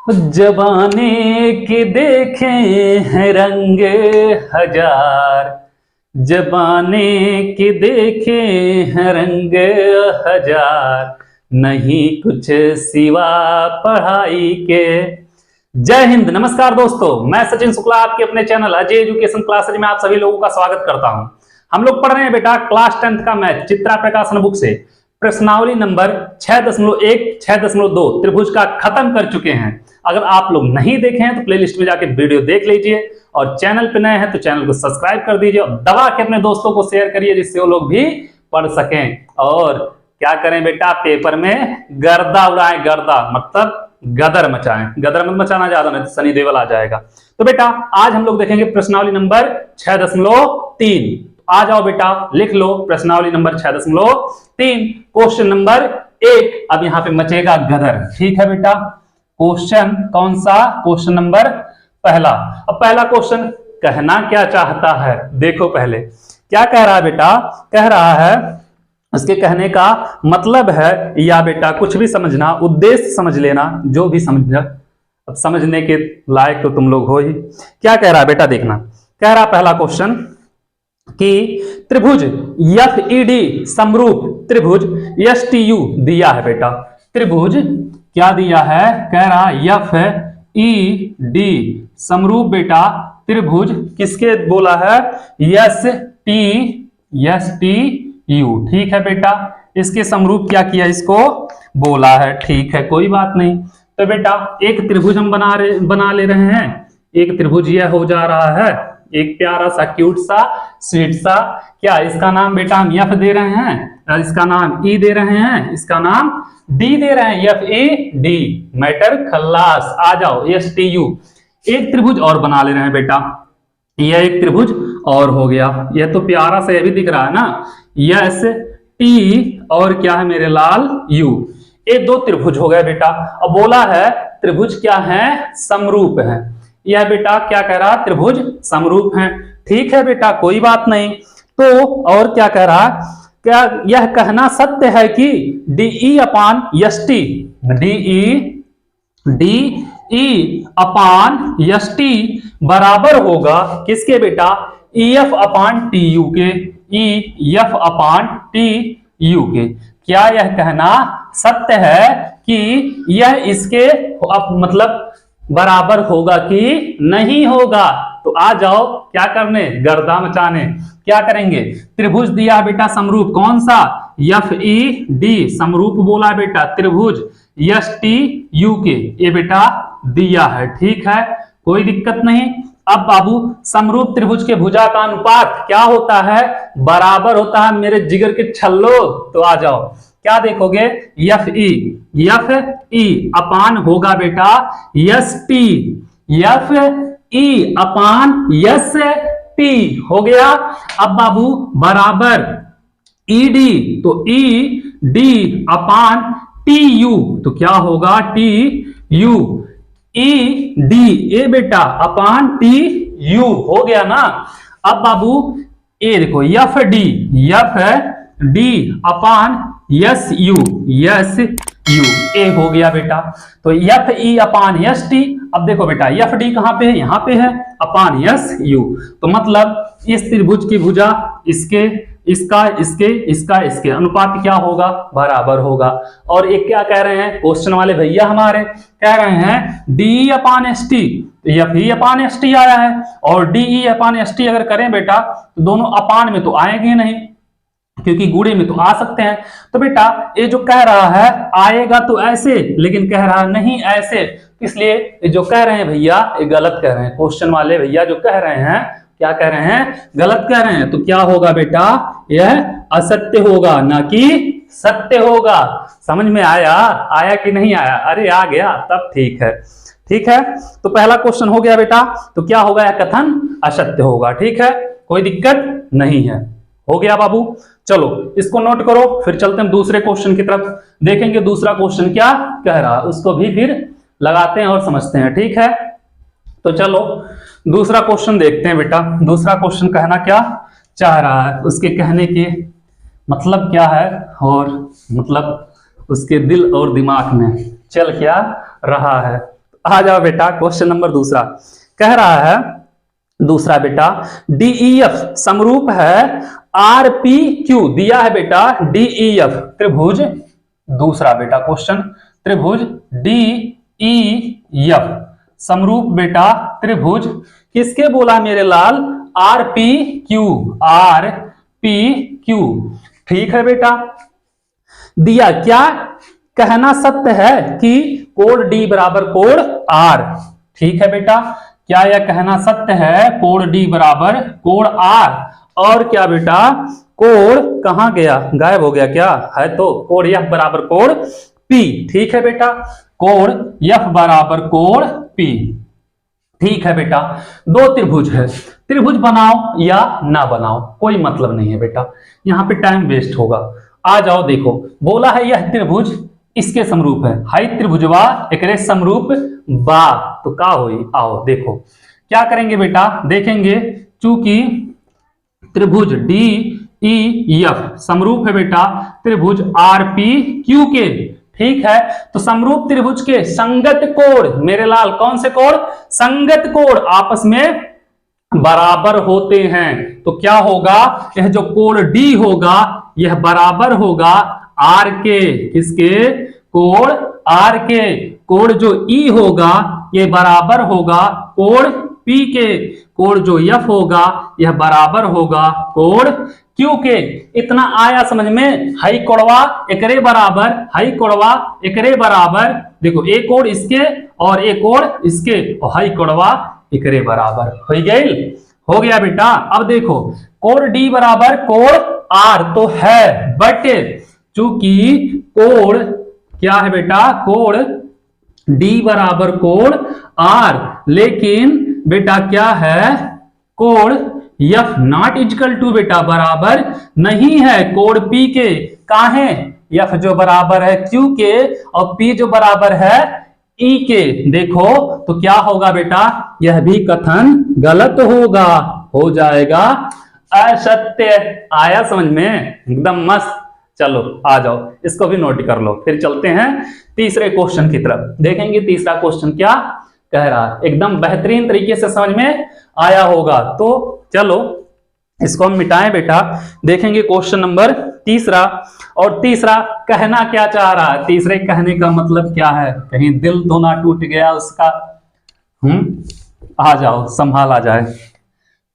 जबाने के देखे हैं रंग हजार, जबाने के देखे हैं रंग हजार, नहीं कुछ सिवा पढ़ाई के। जय हिंद। नमस्कार दोस्तों, मैं सचिन शुक्ला आपके अपने चैनल अजय एजुकेशन क्लासेज में आप सभी लोगों का स्वागत करता हूं। हम लोग पढ़ रहे हैं बेटा क्लास 10th का मैथ चित्रा प्रकाशन बुक से प्रश्नावली नंबर 6.1 6.2 त्रिभुज का खत्म कर चुके हैं। अगर आप लोग नहीं देखे हैं तो प्लेलिस्ट में जाके वीडियो देख लीजिए और चैनल पे नए हैं तो चैनल को सब्सक्राइब कर दीजिए और दबा के अपने दोस्तों को शेयर करिए जिससे वो लोग भी पढ़ सकें। और क्या करें बेटा, पेपर में गर्दा उड़ाएं, गर्दा मतलब गदर मचाएं। गदर मत मचाना ज्यादा, नहीं तो सनी देओल आ जाएगा। तो बेटा आज हम लोग देखेंगे प्रश्नावली नंबर 6.3। आ जाओ बेटा लिख लो प्रश्नावली नंबर 6.3 क्वेश्चन नंबर 1। अब यहां पे मचेगा गदर, ठीक है बेटा। क्वेश्चन कौन सा? क्वेश्चन नंबर पहला। अब पहला क्वेश्चन कहना क्या चाहता है, देखो पहले क्या कह रहा है बेटा। कह रहा है उसके कहने का मतलब है, या बेटा कुछ भी समझना, उद्देश्य समझ लेना, जो भी समझना। अब समझने के लायक तो तुम लोग हो ही। क्या कह रहा है बेटा, देखना। कह रहा पहला क्वेश्चन कि त्रिभुज FED समरूप त्रिभुज STU दिया है बेटा। त्रिभुज क्या दिया है? कह रहा FED समरूप बेटा त्रिभुज किसके बोला है? STU, ठीक है बेटा। इसके समरूप क्या किया, इसको बोला है, ठीक है, कोई बात नहीं। तो बेटा एक त्रिभुज हम बना ले रहे हैं। एक त्रिभुज यह हो जा रहा है, एक प्यारा सा क्यूट सा स्वीट सा, क्या इसका नाम बेटा हम F दे रहे हैं, इसका नाम E दे रहे हैं, इसका नाम D दे रहे हैं, FED। मैटर खल्लास। आ जाओ STU। एक त्रिभुज और बना ले रहे हैं बेटा। यह एक त्रिभुज और हो गया। यह तो प्यारा सा भी दिख रहा है ना, ST और क्या है मेरे लाल U। ये दो त्रिभुज हो गए बेटा। अब बोला है त्रिभुज क्या है? समरूप है। यह बेटा क्या कह रहा? त्रिभुज समरूप है, ठीक है बेटा, कोई बात नहीं। तो और क्या कह रहा? क्या यह कहना सत्य है कि DE/ST बराबर होगा किसके बेटा? EF/TU के। EF/TU के। क्या यह कहना सत्य है कि यह इसके मतलब बराबर होगा कि नहीं होगा? तो आ जाओ क्या करने, गर्दा मचाने। क्या करेंगे? त्रिभुज दिया बेटा समरूप, कौन सा? FED समरूप बोला बेटा त्रिभुज STU के। ये बेटा दिया है, ठीक है, कोई दिक्कत नहीं। अब बाबू समरूप त्रिभुज के भुजा का अनुपात क्या होता है? बराबर होता है मेरे जिगर के छल्लो। तो आ जाओ क्या देखोगे? FE अपान होगा बेटा ST। FE/ST हो गया। अब बाबू बराबर ED, तो ED/TU, तो क्या होगा? TU। ED ए बेटा अपान TU हो गया ना। अब बाबू ये देखो FD SU ए हो गया बेटा। तो FE/ST। अब देखो बेटा FD कहां पे है? यहां पे है, अपान SU। तो मतलब इस त्रिभुज की भुजा इसके, इसके अनुपात क्या होगा? बराबर होगा। और एक क्या कह रहे हैं क्वेश्चन वाले भैया हमारे, कह रहे हैं DE/ST। FE/ST आया है और DE/ST अगर करें बेटा तो दोनों अपान में तो आएंगे नहीं, क्योंकि गुणे में तो आ सकते हैं। तो बेटा ये जो कह रहा है आएगा तो ऐसे, लेकिन कह रहा नहीं ऐसे, इसलिए जो कह रहे हैं भैया ये गलत कह रहे हैं। क्वेश्चन वाले भैया जो कह रहे हैं, क्या कह रहे हैं? गलत कह रहे हैं। तो क्या होगा बेटा? यह असत्य होगा, ना कि सत्य होगा। समझ में आया कि नहीं आया? अरे आ गया, तब ठीक है, ठीक है। तो पहला क्वेश्चन हो गया बेटा। तो क्या होगा? यह कथन असत्य होगा, ठीक है, कोई दिक्कत नहीं है। हो गया बाबू। चलो इसको नोट करो, फिर चलते हैं दूसरे क्वेश्चन की तरफ। देखेंगे दूसरा क्वेश्चन क्या कह रहा है, उसको भी फिर लगाते हैं और समझते हैं, ठीक है। तो चलो दूसरा क्वेश्चन देखते हैं बेटा। दूसरा क्वेश्चन कहना क्या चाह रहा है, उसके कहने के मतलब क्या है और मतलब उसके दिल और दिमाग में चल क्या रहा है। आ जाओ बेटा, क्वेश्चन नंबर दूसरा कह रहा है, दूसरा बेटा DEF समरूप है RPQ, दिया है बेटा DEF त्रिभुज, दूसरा बेटा क्वेश्चन त्रिभुज DEF समरूप बेटा त्रिभुज किसके बोला मेरे लाल? RPQ, RPQ। ठीक है बेटा, दिया क्या कहना सत्य है कि कोण D बराबर कोण R। ठीक है बेटा, क्या यह कहना सत्य है कोण D बराबर कोण R? और क्या बेटा कोण कहां गया, गायब हो गया क्या? है तो कोण F बराबर कोण P। ठीक है बेटा, कोण F बराबर कोण P। ठीक है बेटा, दो त्रिभुज है, त्रिभुज बनाओ या ना बनाओ कोई मतलब नहीं है बेटा, यहां पे टाइम वेस्ट होगा। आ जाओ देखो, बोला है यह त्रिभुज इसके समरूप है, हाई त्रिभुजवा एकरे समरूप बा, तो का होई? आओ देखो क्या करेंगे बेटा, देखेंगे चूंकि त्रिभुज DEF समरूप है बेटा त्रिभुज RPQ के। ठीक है, तो समरूप त्रिभुज के संगत कोण मेरे लाल, कौन से कोण? संगत कोण आपस में बराबर होते हैं। तो क्या होगा, यह जो कोण D होगा यह बराबर होगा R के, किसके? कोण R के। कोण जो E होगा यह बराबर होगा कोण P के। कोण जो F होगा यह बराबर होगा कोण Q के। इतना आया समझ में? हाई कोणवा एकरे बराबर, हाई कोणवा एकरे बराबर, देखो एक कोण इसके और एक कोण इसके, और हाई कोणवा एकरे बराबर हो गई। हो गया बेटा। अब देखो कोण D बराबर कोण R तो है, बट चूंकि कोण क्या है बेटा, कोण D बराबर कोण R, लेकिन बेटा क्या है, कोण F नॉट इक्वल टू बेटा बराबर नहीं है कोण P के। कहां है? F जो बराबर है Q के और P जो बराबर है E के। देखो तो क्या होगा बेटा, यह भी कथन गलत होगा, हो जाएगा असत्य। आया समझ में? एकदम मस्त। चलो आ जाओ, इसको भी नोट कर लो, फिर चलते हैं तीसरे क्वेश्चन की तरफ। देखेंगे तीसरा क्वेश्चन क्या कह रहा है, एकदम बेहतरीन तरीके से समझ में आया होगा। तो चलो इसको हम मिटाएं बेटा, देखेंगे क्वेश्चन नंबर तीसरा। और तीसरा कहना क्या चाह रहा है, तीसरे कहने का मतलब क्या है, कहीं दिल तो ना टूट गया उसका? आ जाओ, संभाला जाए।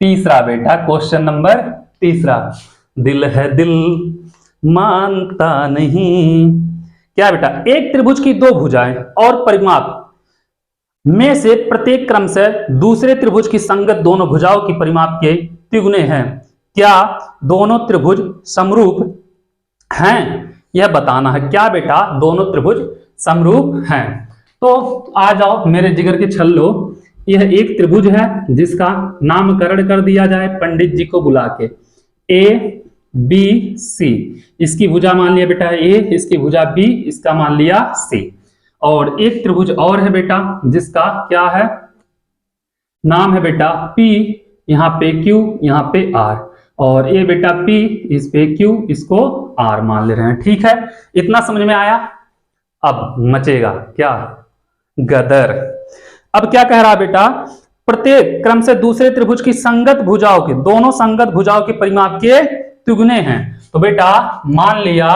तीसरा बेटा क्वेश्चन नंबर तीसरा, दिल है दिल मानता नहीं। क्या बेटा, एक त्रिभुज की दो भुजाएं और परिमाप में से प्रत्येक क्रम से दूसरे त्रिभुज की संगत दोनों भुजाओं की परिमाप के तिगुने हैं। क्या दोनों त्रिभुज समरूप हैं? यह बताना है। क्या बेटा, दोनों त्रिभुज समरूप हैं? तो आ जाओ मेरे जिगर के छल्लो, यह एक त्रिभुज है जिसका नामकरण कर दिया जाए पंडित जी को बुला के, ABC। इसकी भुजा मान लिया बेटा A, इसकी भुजा B, इसका मान लिया C। और एक त्रिभुज और है बेटा जिसका क्या है, नाम है बेटा P, यहाँ पे Q, यहाँ पे R, और ये बेटा P, इस पे Q, इसको R मान ले रहे हैं। ठीक है, इतना समझ में आया? अब मचेगा क्या गदर। अब क्या कह रहा बेटा, प्रत्येक क्रम से दूसरे त्रिभुज की संगत भुजाओं के, दोनों संगत भुजाओं के परिमाप के तिगुने हैं। तो बेटा मान लिया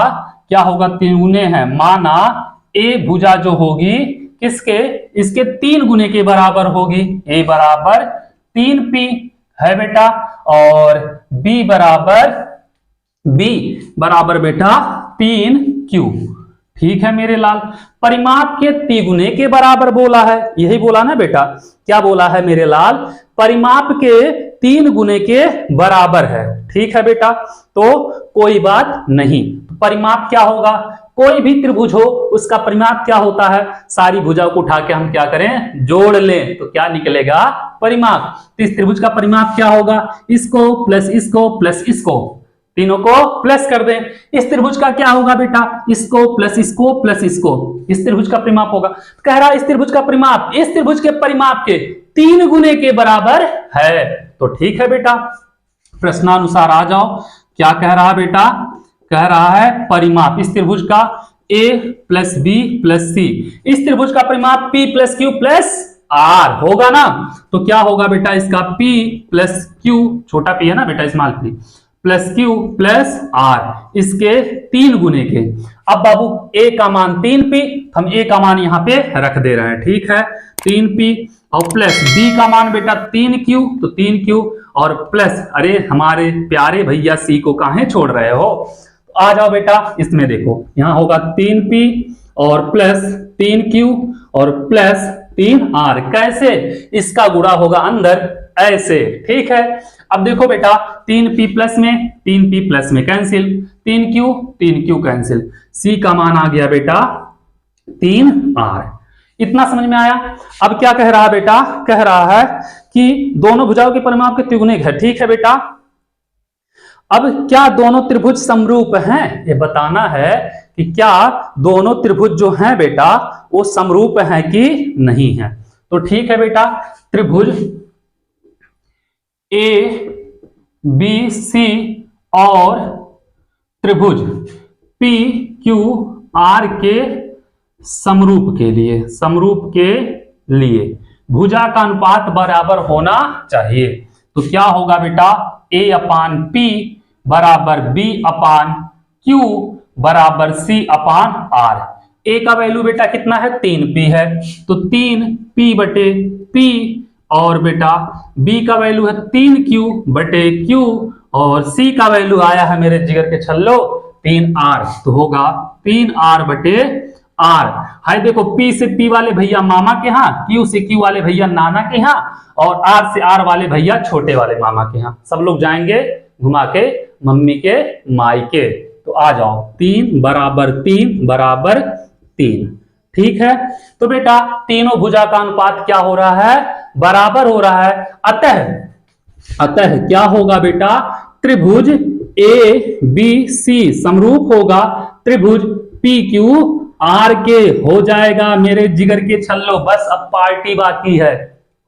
क्या होगा, तिगुने हैं। माना A भुजा जो होगी किसके, इसके 3 गुने के बराबर होगी। A बराबर 3P है बेटा, और B बराबर बेटा 3Q। ठीक है मेरे लाल, परिमाप के तिगुने के बराबर बोला है, यही बोला ना बेटा। क्या बोला है मेरे लाल, परिमाप के 3 गुने के बराबर है। ठीक है बेटा, तो कोई बात नहीं। परिमाप क्या होगा, कोई भी त्रिभुज हो उसका परिमाप क्या होता है, सारी भुजाओं को उठा के हम क्या करें, जोड़ लें, तो क्या निकलेगा, परिमाप। तो इस त्रिभुज का परिमाप क्या होगा, इसको प्लस इसको प्लस इसको, तीनों को प्लस कर दें। इस त्रिभुज का क्या होगा बेटा, इसको प्लस इसको प्लस इसको, इस त्रिभुज का परिमाप होगा। कह रहा है इस त्रिभुज का परिमाप इस त्रिभुज के परिमाप के 3 गुने के बराबर है। तो ठीक है बेटा, प्रश्नानुसार आ जाओ। क्या कह रहा है बेटा, कह रहा है परिमाप इस त्रिभुज का ए प्लस बी प्लस सी। इस त्रिभुज का परिमाप P plus Q plus R होगा ना, तो क्या होगा बेटा इसका P प्लस क्यू, छोटा p है ना बेटा, small p plus Q plus R, इसके 3 गुने के। अब बाबू a का मान 3p, हम a का मान यहां पे रख दे रहे हैं, ठीक है 3p, और प्लस b का मान बेटा 3q, तो 3q, और प्लस, अरे हमारे प्यारे भैया c को काहे छोड़ रहे हो, आ जाओ बेटा इसमें देखो, यहां होगा 3p और प्लस 3q और प्लस 3r। कैसे, इसका गुणा होगा अंदर ऐसे, ठीक है। अब देखो बेटा 3p प्लस में 3p प्लस में कैंसिल, 3q कैंसिल, c का मान आ गया बेटा 3r। इतना समझ में आया। अब क्या कह रहा है बेटा, कह रहा है कि दोनों भुजाओं के परिमाप के त्रिगुणित है, ठीक है बेटा। अब क्या दोनों त्रिभुज समरूप हैं, ये बताना है कि क्या दोनों त्रिभुज जो हैं बेटा वो समरूप हैं कि नहीं है। तो ठीक है बेटा, त्रिभुज ए बी सी और त्रिभुज पी क्यू आर के समरूप के लिए भुजा का अनुपात बराबर होना चाहिए। तो क्या होगा बेटा, a अपान पी बराबर b अपान q बराबर c अपान r। a का वैल्यू बेटा कितना है, 3p है, तो 3p बटे p, और बेटा b का वैल्यू है 3q बटे q, और c का वैल्यू आया है मेरे जिगर के छल्लो 3r, तो होगा 3r बटे r। हाय देखो p से p वाले भैया मामा के यहाँ, q से q वाले भैया नाना के यहाँ, और r से r वाले भैया छोटे वाले मामा के यहाँ, सब लोग जाएंगे घुमा के मम्मी के मायके। तो आ जाओ 3 बराबर 3 बराबर 3, ठीक है। तो बेटा तीनों भुजा का अनुपात क्या हो रहा है, बराबर हो रहा है। अतः क्या होगा बेटा, त्रिभुज ए बी सी समरूप होगा त्रिभुज पी क्यू आर के, हो जाएगा मेरे जिगर के छल्लो। बस अब पार्टी बाकी है,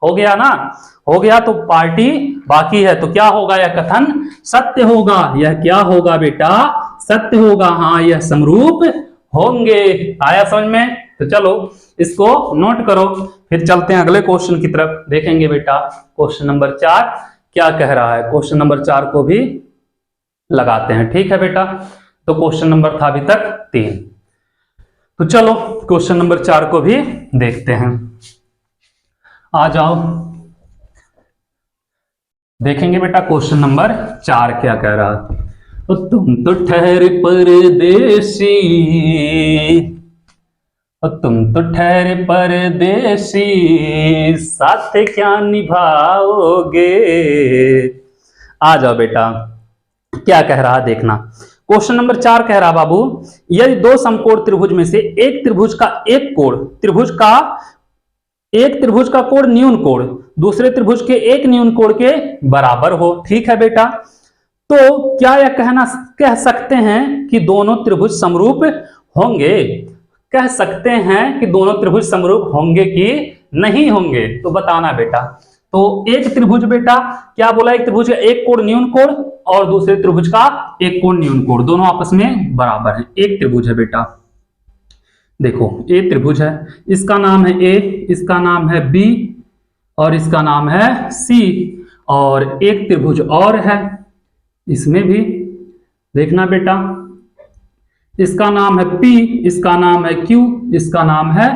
हो गया ना, हो गया तो पार्टी बाकी है। तो क्या होगा, यह कथन सत्य होगा। यह क्या होगा बेटा, सत्य होगा, हाँ यह समरूप होंगे। आया समझ में। तो चलो इसको नोट करो, फिर चलते हैं अगले क्वेश्चन की तरफ, देखेंगे बेटा क्वेश्चन नंबर 4 क्या कह रहा है। क्वेश्चन नंबर 4 को भी लगाते हैं, ठीक है बेटा। तो क्वेश्चन नंबर था अभी तक 3, तो चलो क्वेश्चन नंबर 4 को भी देखते हैं। आ जाओ देखेंगे बेटा क्वेश्चन नंबर 4 क्या कह रहा है। तो तुम तो ठहरे परदेसी, तुम तो ठहरे परदेसी, साथ क्या निभाओगे। आ जाओ बेटा क्या कह रहा देखना। क्वेश्चन नंबर 4 कह रहा बाबू, यदि दो समकोण त्रिभुज में से एक त्रिभुज का कोण न्यून कोण दूसरे त्रिभुज के एक न्यून कोण के बराबर हो, ठीक है बेटा। तो क्या यह कह सकते हैं कि दोनों त्रिभुज समरूप होंगे, कह सकते हैं कि दोनों त्रिभुज समरूप होंगे कि नहीं होंगे, तो बताना बेटा। तो एक त्रिभुज बेटा क्या बोला, एक त्रिभुज का एक कोण न्यून कोण और दूसरे त्रिभुज का एक कोण न्यून कोण, दोनों आपस में बराबर है। एक त्रिभुज है बेटा, देखो ए त्रिभुज है, इसका नाम है ए, इसका नाम है बी और इसका नाम है सी, और एक त्रिभुज और है इसमें भी देखना बेटा, इसका नाम है P, इसका नाम है Q, इसका नाम है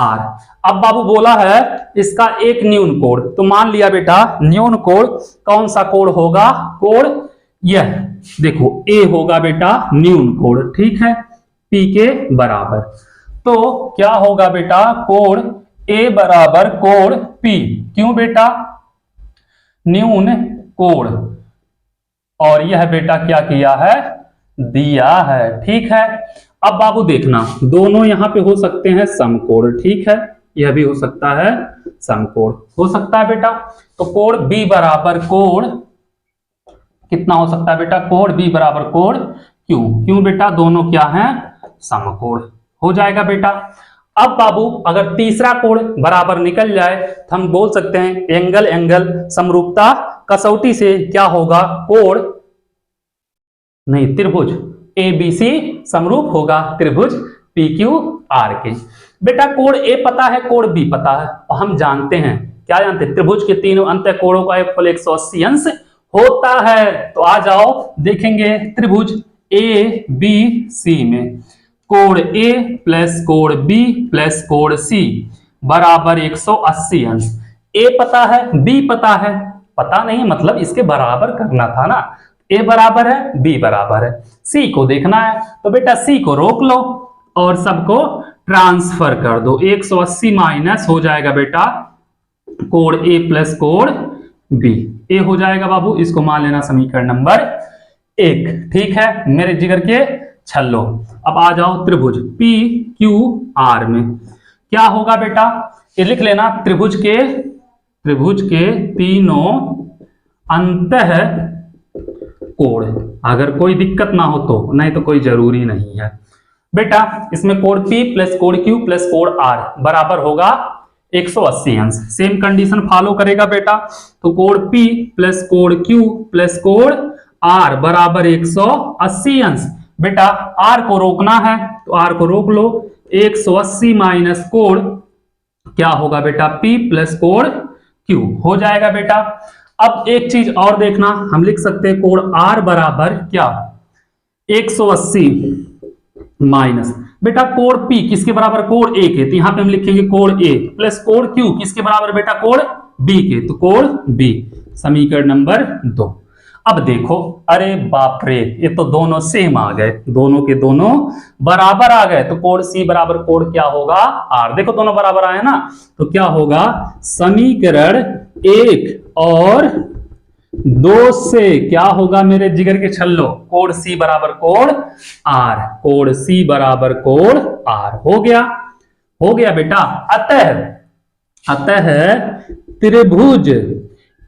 R। अब बाबू बोला है इसका एक न्यून कोण, तो मान लिया बेटा न्यून कोण कौन सा कोण होगा, कोण यह देखो A होगा बेटा न्यून कोण, ठीक है, P के बराबर। तो क्या होगा बेटा, कोण A बराबर कोण P, क्यों बेटा, न्यून कोण, और यह बेटा क्या किया है, दिया है, ठीक है। अब बाबू देखना दोनों यहां पे हो सकते हैं समकोण, ठीक है, यह भी हो सकता है समकोण, हो सकता है बेटा। तो कोण B बराबर कोण कितना हो सकता है बेटा, कोण B बराबर कोण Q, क्यों बेटा, दोनों क्या हैं, समकोण, हो जाएगा बेटा। अब बाबू अगर तीसरा कोण बराबर निकल जाए तो हम बोल सकते हैं एंगल एंगल समरूपता कसौटी से क्या होगा, कोण नहीं त्रिभुज ABC समरूप होगा त्रिभुज पी क्यू आर के। बेटा कोण ए पता है, कोण बी पता है, और हम जानते हैं, क्या जानते हैं, त्रिभुज के तीनों अंत कोणों का योगफल 180 अंश होता है। तो आ जाओ देखेंगे त्रिभुज ए बी सी में कोण ए प्लस कोण बी प्लस कोण सी बराबर 180 अंश। ए पता है, बी पता है, पता नहीं मतलब इसके बराबर करना था ना, ए बराबर है, बी बराबर है, सी को देखना है, तो बेटा सी को रोक लो और सबको ट्रांसफर कर दो। 180 माइनस हो जाएगा बेटा कोण ए प्लस कोण बी, ए हो जाएगा बाबू, इसको मान लेना समीकरण नंबर 1। ठीक है मेरे जिगर के छल्लो। अब आ जाओ त्रिभुज पी क्यू आर में क्या होगा बेटा, ये लिख लेना, त्रिभुज के तीनों अंतः कोण, अगर कोई दिक्कत ना हो तो, नहीं तो कोई जरूरी नहीं है बेटा। इसमें कोण P प्लस कोण Q प्लस कोण R बराबर होगा 180 अंश। सेम कंडीशन फॉलो करेगा बेटा, तो कोण P प्लस कोण Q प्लस कोण R बराबर 180 अंश। बेटा R को रोकना है तो R को रोक लो, 180 माइनस कोण क्या होगा बेटा P प्लस कोण Q हो जाएगा बेटा। अब एक चीज और देखना, हम लिख सकते हैं कोण R बराबर क्या 180 माइनस बेटा कोण P किसके बराबर, कोण A के, तो यहां पे हम लिखेंगे कोण A प्लस कोण Q किसके बराबर बेटा, कोण B के, तो कोण B समीकरण नंबर 2। अब देखो, अरे बाप रे, ये तो दोनों सेम आ गए, दोनों के दोनों बराबर आ गए, तो कोण C बराबर कोण क्या होगा R। देखो दोनों बराबर आए ना, तो क्या होगा समीकरण 1 और 2 से क्या होगा मेरे जिगर के छल्लो, कोण C बराबर कोण R, कोण C बराबर कोण R हो गया बेटा। अतः त्रिभुज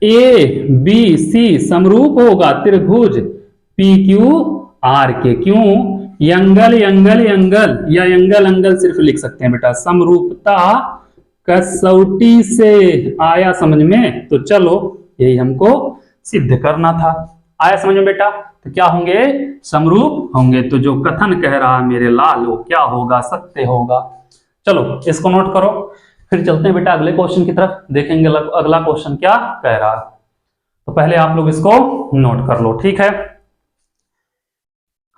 ए बी सी समरूप होगा त्रिभुज पी क्यू आर के। क्यों, एंगल या एंगल सिर्फ लिख सकते हैं बेटा, समरूपता कसौटी से आया समझ में, तो चलो यही हमको सिद्ध करना था। आया समझ में बेटा, तो क्या होंगे, समरूप होंगे, तो जो कथन कह रहा है मेरे लाल वो क्या होगा, सत्य होगा। चलो इसको नोट करो, फिर चलते हैं बेटा अगले क्वेश्चन की तरफ, देखेंगे अगला क्वेश्चन क्या कह रहा है। तो पहले आप लोग इसको नोट कर लो, ठीक है।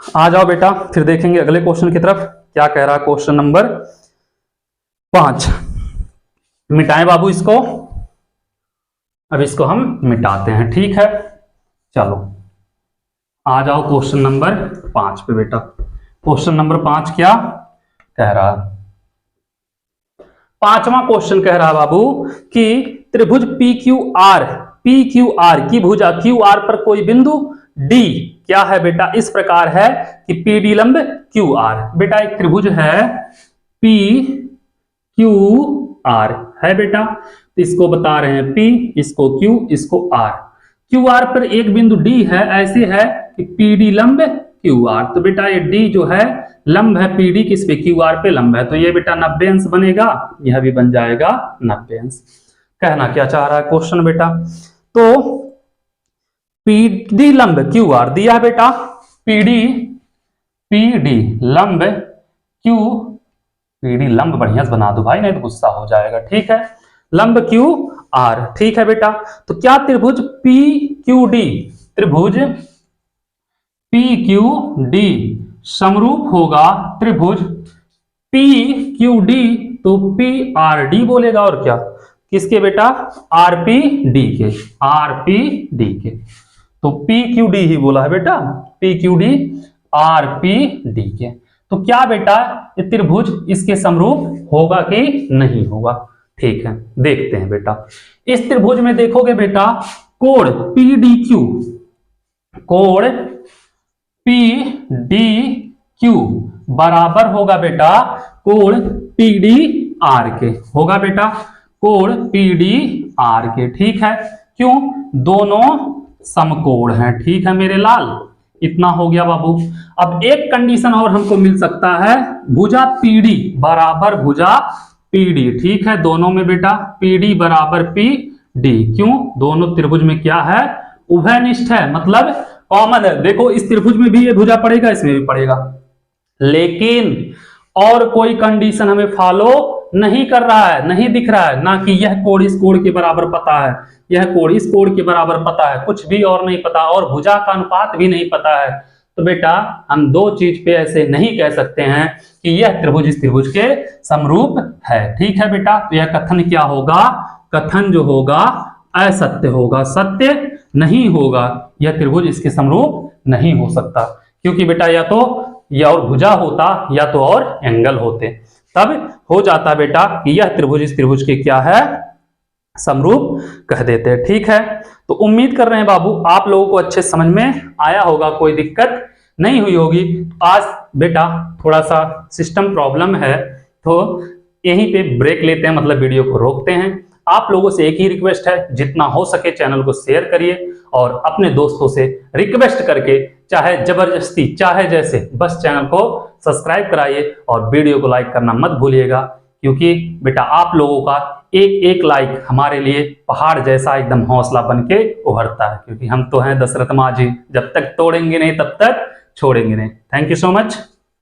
आ जाओ बेटा, फिर देखेंगे अगले क्वेश्चन की तरफ क्या कह रहा है। क्वेश्चन नंबर 5 मिटाएं बाबू इसको, अब इसको हम मिटाते हैं, ठीक है। चलो आ जाओ क्वेश्चन नंबर 5 पे बेटा। क्वेश्चन नंबर 5 क्या कह रहा है, पांचवा क्वेश्चन कह रहा है बाबू कि त्रिभुज पी क्यू आर की भुजा क्यू आर पर कोई बिंदु डी क्या है बेटा, इस प्रकार है कि पी डी लंब क्यू आर। बेटा एक त्रिभुज है पी क्यू आर है बेटा, तो इसको बता रहे हैं पी, इसको क्यू, इसको आर। क्यू आर पर एक बिंदु डी है, ऐसे है कि पी डी लंब क्यू आर, तो बेटा ये डी जो है लंब है पी डी किस पे, क्यू आर पे लंब है, तो ये बेटा 90 अंश बनेगा, यह भी बन जाएगा 90 अंश। कहना क्या चाह रहा है क्वेश्चन बेटा, तो पी डी लंब क्यू आर दिया बेटा, पी डी लंब क्यू, पी डी लंब बढ़िया से बना दो भाई, नहीं तो गुस्सा हो जाएगा, ठीक है, लंब क्यू आर, ठीक है बेटा। तो क्या त्रिभुज पी क्यू डी, त्रिभुज पी क्यू डी समरूप होगा त्रिभुज पी क्यू डी, तो पी आर डी बोलेगा, और क्या किसके बेटा, आर पी डी के, आर पी डी के, तो पी क्यू डी ही बोला है बेटा, P Q D R P D के। तो क्या बेटा ये त्रिभुज इसके समरूप होगा कि नहीं होगा, ठीक है देखते हैं बेटा। इस त्रिभुज में देखोगे बेटा कोण पी डी क्यू, कोण पी डी क्यू बराबर होगा बेटा कोण पी डी आर के, होगा बेटा कोण पी डी आर के, ठीक है। क्यों, दोनों समकोण हैं, ठीक है मेरे लाल, इतना हो गया बाबू। अब एक कंडीशन और हमको मिल सकता है, भुजा पी डी बराबर भुजा पी डी, ठीक है, दोनों में बेटा पी डी बराबर पी डी। क्यों, दोनों त्रिभुज में क्या है, उभयनिष्ठ है, मतलब कॉमन है। देखो इस त्रिभुज में भी ये भुजा पड़ेगा, इसमें भी पड़ेगा, लेकिन और कोई कंडीशन हमें फॉलो नहीं कर रहा है, नहीं दिख रहा है, ना कि यह कोण इस कोण के बराबर पता है, यह कोण इस कोण के बराबर पता है, कुछ भी और नहीं पता, और भुजा का अनुपात भी नहीं पता है। तो बेटा हम दो चीज पे ऐसे नहीं कह सकते हैं कि यह त्रिभुज इस त्रिभुज के समरूप है। ठीक है बेटा, तो यह कथन क्या होगा, कथन जो होगा असत्य होगा, सत्य नहीं होगा, यह त्रिभुज इसके समरूप नहीं हो सकता, क्योंकि बेटा या तो या और भुजा होता या तो और एंगल होते, तब हो जाता बेटा कि यह त्रिभुज इस त्रिभुज के क्या है, समरूप कह देते हैं। ठीक है, तो उम्मीद कर रहे हैं बाबू आप लोगों को अच्छे समझ में आया होगा, कोई दिक्कत नहीं हुई होगी। आज बेटा थोड़ा सा सिस्टम प्रॉब्लम है, तो यहीं पे ब्रेक लेते हैं, मतलब वीडियो को रोकते हैं। आप लोगों से एक ही रिक्वेस्ट है, जितना हो सके चैनल को शेयर करिए और अपने दोस्तों से रिक्वेस्ट करके, चाहे जबरदस्ती चाहे जैसे, बस चैनल को सब्सक्राइब कराइए और वीडियो को लाइक करना मत भूलिएगा, क्योंकि बेटा आप लोगों का एक एक लाइक हमारे लिए पहाड़ जैसा एकदम हौसला बन के उभरता है, क्योंकि हम तो हैं दशरथ माझी, जब तक तोड़ेंगे नहीं तब तक छोड़ेंगे नहीं। Thank you so much.